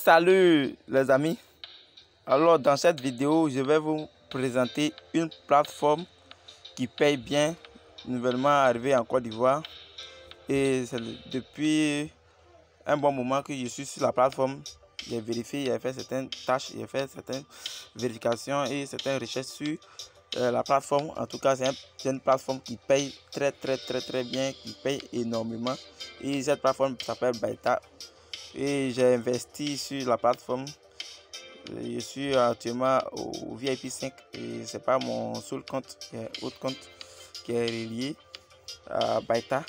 Salut les amis. Alors dans cette vidéo, je vais vous présenter une plateforme qui paye bien, nouvellement arrivée en Côte d'Ivoire. Et c'est depuis un bon moment que je suis sur la plateforme. J'ai vérifié, j'ai fait certaines tâches, j'ai fait certaines vérifications et certaines recherches sur la plateforme. En tout cas, c'est une plateforme qui paye très bien, qui paye énormément. Et cette plateforme s'appelle Baita. Et j'ai investi sur la plateforme. Je suis actuellement au VIP 5 et c'est pas mon seul compte, il y a autre compte qui est relié à Baita.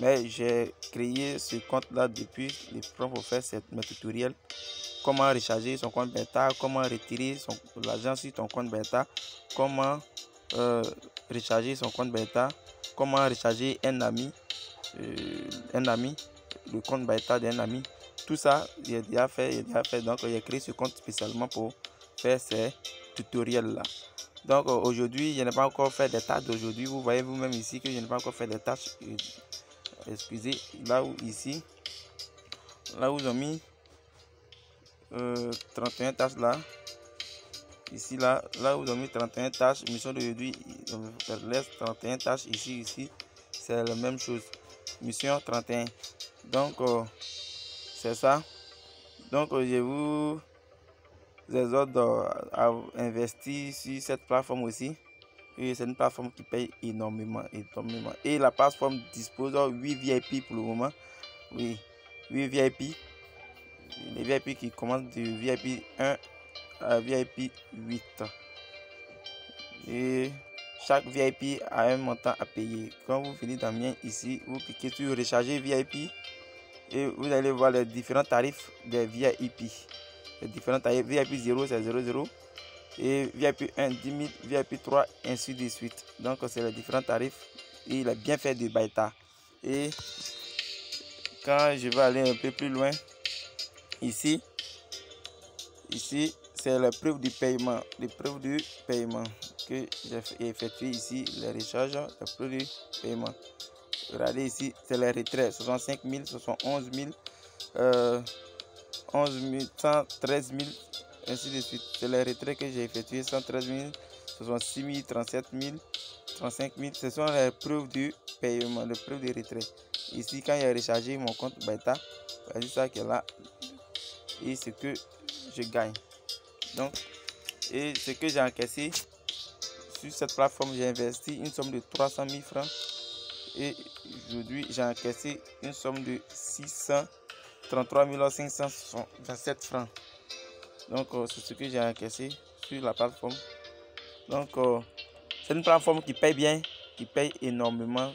Mais j'ai créé ce compte là depuis pour faire mes tutoriels. Comment recharger son compte Baita, comment retirer l'argent sur ton compte Baita, comment recharger son compte Baita, comment recharger un ami, le compte Baita d'un ami. Tout ça, j'ai déjà fait, donc j'ai créé ce compte spécialement pour faire ces tutoriels là. Donc aujourd'hui, je n'ai pas encore fait des tâches d'aujourd'hui. Vous voyez vous-même ici que je n'ai pas encore fait des tâches. Excusez, là où ici, là où ils ont mis 31 tâches là. Ici là où ils ont mis 31 tâches, mission d'aujourd'hui, on laisse 31 tâches ici, c'est la même chose. Mission 31. Donc c'est ça. Donc je vous exhorte à investir sur cette plateforme aussi. Et c'est une plateforme qui paye énormément. Et la plateforme dispose de 8 VIP pour le moment. Oui, 8 VIP. Les VIP qui commencent de VIP 1 à VIP 8. Et chaque VIP a un montant à payer. Quand vous venez dans mien ici, vous cliquez sur recharger VIP. Et vous allez voir les différents tarifs des VIP. Les différents tarifs. VIP 0 c'est 00. Et VIP 1 10 000, VIP 3 ainsi de suite. Donc c'est les différents tarifs. Et il est bien fait de Baita. Et quand je vais aller un peu plus loin, ici c'est la preuve du paiement. Que j'ai effectué ici, les recharges, la preuve du paiement. Regardez ici, c'est les retraits 65 000, 71 000, 11 000, 113 000, ainsi de suite. C'est les retraits que j'ai effectué 113 000, 66 000, 37 000, 35 000. Ce sont les preuves du paiement, les preuves de retrait. Ici, quand j'ai rechargé mon compte Baita, c'est ça qui est là. Et ce que je gagne. Donc, et ce que j'ai encaissé sur cette plateforme, j'ai investi une somme de 300 000 francs. Et aujourd'hui, j'ai encaissé une somme de 633 527 francs. Donc, c'est ce que j'ai encaissé sur la plateforme. Donc, c'est une plateforme qui paye bien, qui paye énormément.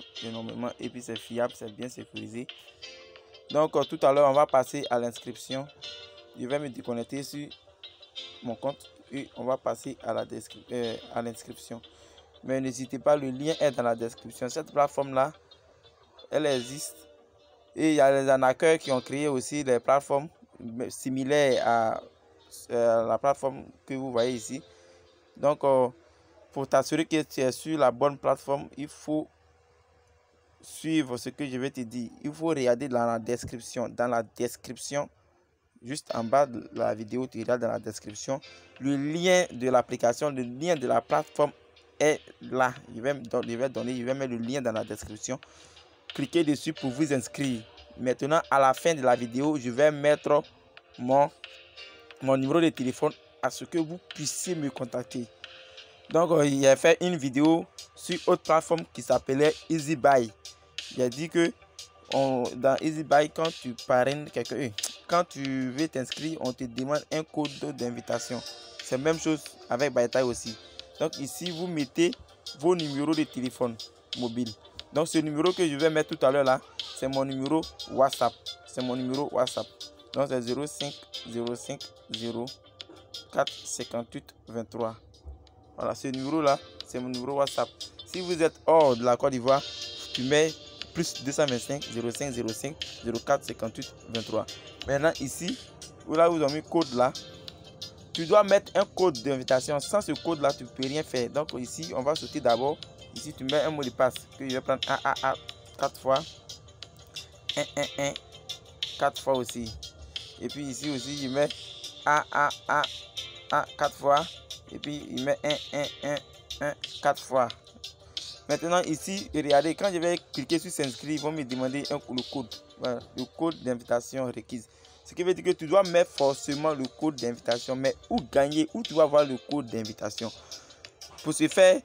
Et puis, c'est fiable, c'est bien sécurisé. Donc, tout à l'heure, on va passer à l'inscription. Je vais me déconnecter sur mon compte et on va passer à l'inscription. Mais n'hésitez pas, le lien est dans la description. Cette plateforme là, elle existe et il y a les arnaqueurs qui ont créé aussi des plateformes similaires à la plateforme que vous voyez ici. Donc pour t'assurer que tu es sur la bonne plateforme, il faut suivre ce que je vais te dire. Il faut regarder dans la description. Juste en bas de la vidéo, tu regardes dans la description. Le lien de l'application, le lien de la plateforme est là. Je vais mettre le lien dans la description. Cliquez dessus pour vous inscrire. Maintenant, à la fin de la vidéo, je vais mettre mon numéro de téléphone à ce que vous puissiez me contacter. Donc, j'ai fait une vidéo sur autre plateforme qui s'appelait EasyBuy. J'ai dit que dans EasyBuy, quand tu parraines quelqu'un, quand tu veux t'inscrire, on te demande un code d'invitation. C'est la même chose avec Baita aussi. Donc ici, vous mettez vos numéros de téléphone mobile. Donc ce numéro que je vais mettre tout à l'heure là, c'est mon numéro WhatsApp. Donc c'est 05 05 04 58 23. Voilà, ce numéro là, c'est mon numéro WhatsApp. Si vous êtes hors de la Côte d'Ivoire, tu mets plus 225 05 05 04 58 23. Maintenant ici, là où vous avez mis code là, tu dois mettre un code d'invitation. Sans ce code là, tu ne peux rien faire. Donc ici, on va sauter d'abord. Ici, tu mets un mot de passe que je vais prendre 4 fois. 4 fois aussi. Et puis ici aussi, il met A, 4 fois. Et puis il met 1, 4 fois. Maintenant ici, regardez, quand je vais cliquer sur s'inscrire, ils vont me demander le code. Voilà, le code d'invitation requise. Ce qui veut dire que tu dois mettre forcément le code d'invitation. Mais où gagner, où tu vas voir le code d'invitation. Pour ce faire,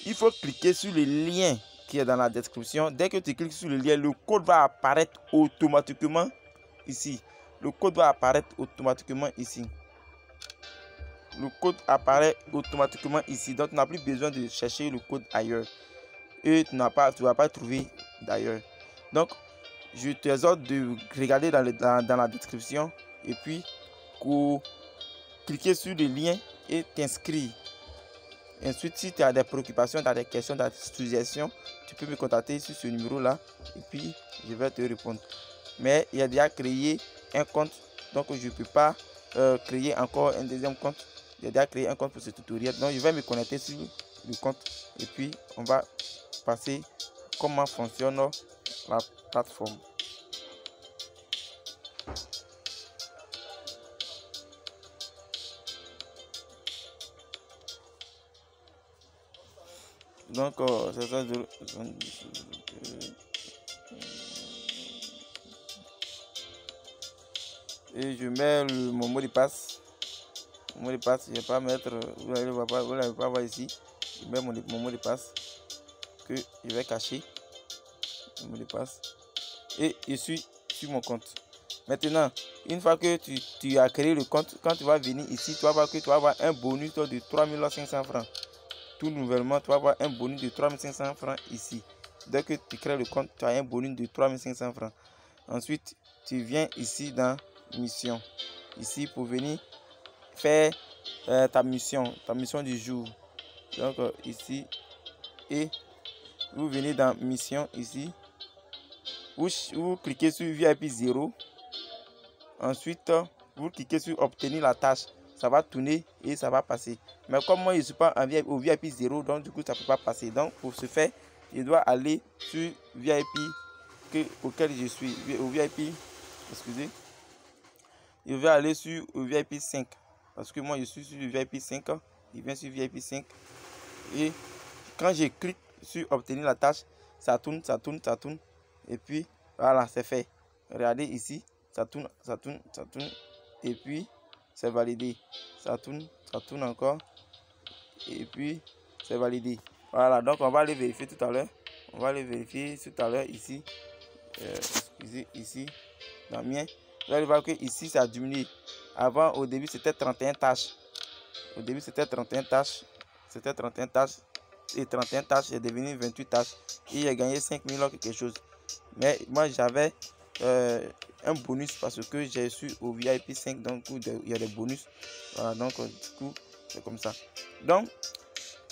il faut cliquer sur le lien qui est dans la description. Dès que tu cliques sur le lien, le code va apparaître automatiquement ici. Le code va apparaître automatiquement ici. Le code apparaît automatiquement ici. Donc, tu n'as plus besoin de chercher le code ailleurs. Et tu ne vas pas trouver d'ailleurs. Donc, je t'exhorte de regarder dans la description. Et puis, cliquer sur le lien et t'inscrire. Ensuite, si tu as des préoccupations, tu as des questions, tu as des suggestions, tu peux me contacter sur ce numéro-là. Et puis, je vais te répondre. Mais il y a déjà créé un compte. Donc, je ne peux pas créer encore un deuxième compte. J'ai déjà créé un compte pour ce tutoriel. Donc, je vais me connecter sur le compte. Et puis, on va passer comment fonctionne la plateforme. Donc, c'est ça. Et je mets mon mot de passe. Mon mot de passe, je ne vais pas mettre, vous n'allez pas voir ici. Je mets mon mot de passe que je vais cacher. Le mot de passe. Et je suis sur mon compte. Maintenant, une fois que tu as créé le compte, quand tu vas venir ici, tu vas voir que tu vas avoir un bonus de 3500 francs. Tout nouvellement, tu vas avoir un bonus de 3500 francs ici. Dès que tu crées le compte, tu as un bonus de 3500 francs. Ensuite, tu viens ici dans mission. Ici pour venir faire ta mission du jour. Donc ici, et vous venez dans mission ici. Vous cliquez sur VIP 0. Ensuite, vous cliquez sur obtenir la tâche. Ça va tourner et ça va passer. Mais comme moi, je ne suis pas au VIP 0, donc du coup, ça ne peut pas passer. Donc, pour ce faire, je dois aller sur VIP auquel je suis. Au VIP, excusez. Je vais aller sur le VIP 5. Parce que moi, je suis sur le VIP 5. Je viens sur VIP 5. Et quand je clique sur obtenir la tâche, ça tourne. Et puis, voilà, c'est fait. Regardez ici, ça tourne. Et puis, c'est validé. Ça tourne encore. Et puis, c'est validé. Voilà, donc on va aller vérifier tout à l'heure. On va aller vérifier tout à l'heure ici. Ici, dans le mien. Vous allez voir que ici, ça a diminué. Avant, au début, c'était 31 tâches. Au début, c'était 31 tâches. Et 31 tâches est devenu 28 tâches. Et j'ai gagné 5000 quelque chose. Mais moi, j'avais un bonus parce que j'ai su au VIP 5. Donc, il y a des bonus. Voilà, donc, du coup, c'est comme ça. Donc,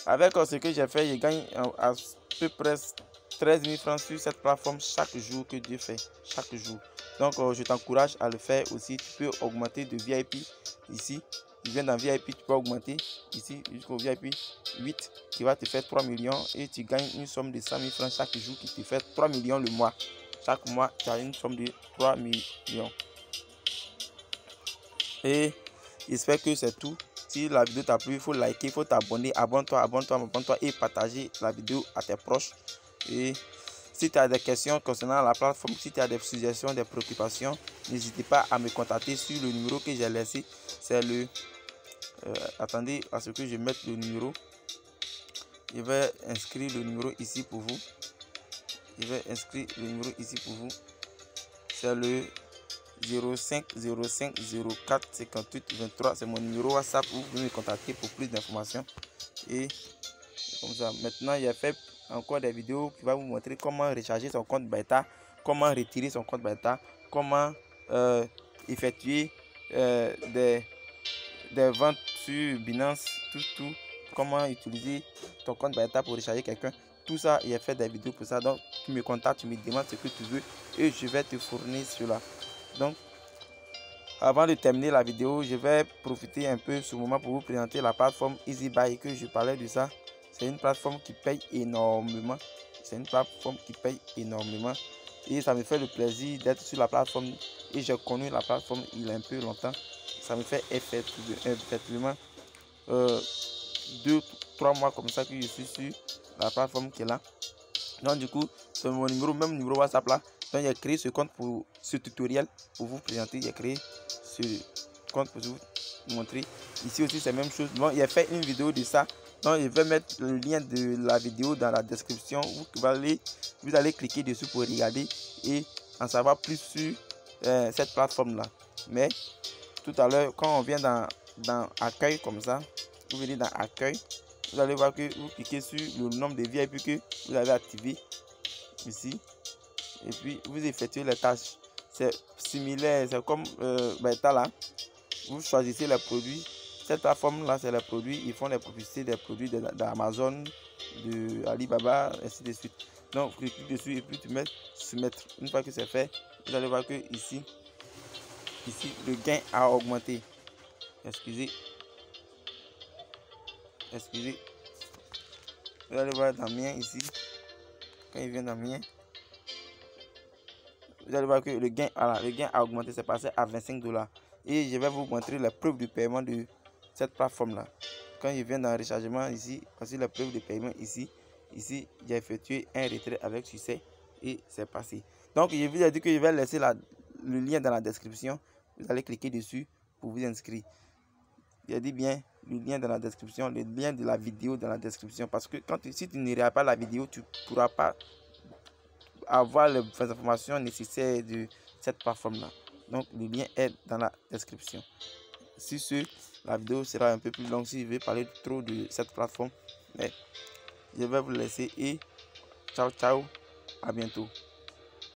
avec ce que j'ai fait, je gagne à peu près 13 000 francs sur cette plateforme chaque jour que Dieu fait. Chaque jour. Donc, je t'encourage à le faire aussi. Tu peux augmenter de VIP ici. Tu viens dans VIP, tu peux augmenter ici jusqu'au VIP 8 qui va te faire 3 millions et tu gagnes une somme de 100 000 francs chaque jour qui te fait 3 millions le mois. Chaque mois, tu as une somme de 3 millions. Et j'espère que c'est tout. Si la vidéo t'a plu, il faut liker, il faut t'abonner. Abonne-toi et partager la vidéo à tes proches. Et si tu as des questions concernant la plateforme, si tu as des suggestions, des préoccupations, n'hésitez pas à me contacter sur le numéro que j'ai laissé. C'est le... attendez à ce que je mette le numéro. Je vais inscrire le numéro ici pour vous. C'est le 05 04 58 23. C'est mon numéro WhatsApp où vous pouvez me contacter pour plus d'informations. Et comme ça, maintenant, il y a fait encore des vidéos qui vont vous montrer comment recharger son compte bêta, comment retirer son compte bêta, comment effectuer des ventes sur Binance, tout, comment utiliser ton compte bêta pour recharger quelqu'un. Tout ça, il y a fait des vidéos pour ça. Donc, tu me contactes, tu me demandes ce que tu veux et je vais te fournir cela. Donc, avant de terminer la vidéo, je vais profiter un peu ce moment pour vous présenter la plateforme EasyBuy que je parlais de ça. C'est une plateforme qui paye énormément. et ça me fait le plaisir d'être sur la plateforme. Et j'ai connu la plateforme il y a un peu longtemps. Ça me fait effectivement 2-3 mois comme ça que je suis sur la plateforme qui est là. Donc du coup, c'est mon numéro, même numéro WhatsApp là. Donc j'ai créé ce compte pour ce tutoriel pour vous présenter. J'ai créé ce compte pour vous montrer. Ici aussi c'est la même chose. Bon, il a fait une vidéo de ça. Donc je vais mettre le lien de la vidéo dans la description. Vous allez cliquer dessus pour regarder et en savoir plus sur cette plateforme là. Mais tout à l'heure, quand on vient dans accueil comme ça, vous venez dans accueil, vous allez voir que vous cliquez sur le nombre de VIP que vous avez activé ici et puis vous effectuez les tâches. C'est similaire, c'est comme Beta là. Vous choisissez les produits. Cette plateforme là, c'est les produits. Ils font les publicités des produits d'Amazon, de Alibaba, ainsi de suite. Donc vous cliquez dessus et puis tu mets soumettre. Une fois que c'est fait, vous allez voir que ici le gain a augmenté. Excusez. Vous allez voir dans mien ici. Quand il vient dans mien, vous allez voir que le gain a augmenté. C'est passé à 25 $. Et je vais vous montrer la preuve de paiement de cette plateforme là. Quand je viens dans le rechargement ici, voici la preuve de paiement ici. Ici, j'ai effectué un retrait avec succès et c'est passé. Donc, je vous ai dit que je vais laisser le lien dans la description. Vous allez cliquer dessus pour vous inscrire. J'ai dit bien le lien dans la description, le lien de la vidéo dans la description. Parce que si tu ne regardes pas la vidéo, tu ne pourras pas avoir les informations nécessaires de cette plateforme là. Donc le lien est dans la description. Si la vidéo sera un peu plus longue, si je vais parler trop de cette plateforme, mais je vais vous laisser et ciao, à bientôt.